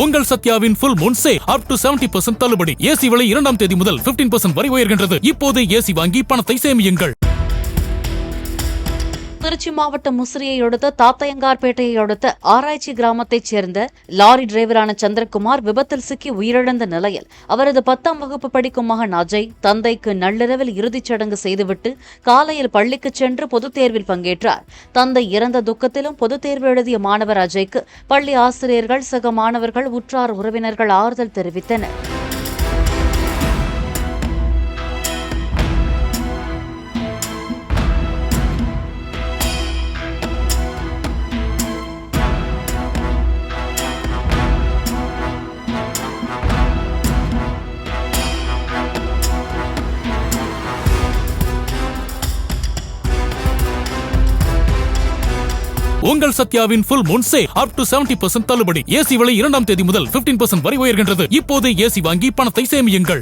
உங்கள் சத்யாவின் full moon sale up to 70% தள்ளுபடி. AC விலை 2ஆம் தேதி முதல் 15% வரை உயர்கின்றது. இப்போது ஏசி வாங்கி பணத்தை சேமியுங்கள். திருச்சி மாவட்டம் முசிறியை அடுத்த தாத்தையங்கார்பேட்டையை அடுத்த ஆராய்ச்சி கிராமத்தைச் சேர்ந்த லாரி டிரைவரான சந்திரகுமார் விபத்தில் சிக்கி உயிரிழந்த நிலையில் அவரது 10ஆம் வகுப்பு படிக்கும் மகன் அஜய் தந்தைக்கு நள்ளிரவில் இறுதிச் சடங்கு செய்துவிட்டு காலையில் பள்ளிக்கு சென்று பொதுத் தேர்வில் பங்கேற்றார். தந்தை இறந்த துக்கத்திலும் பொதுத் தேர்வு எழுதிய மாணவர் அஜய்க்கு பள்ளி ஆசிரியர்கள், சக மாணவர்கள், உற்றார் உறவினர்கள் ஆறுதல் தெரிவித்தனர். உங்கள் சத்யாவின் full moon sale up to 70% தள்ளுபடி. ஏசி விலை 2ஆம் தேதி முதல் 15% வரை உயர்கின்றது. இப்போது ஏசி வாங்கி பணத்தை சேமியுங்கள்.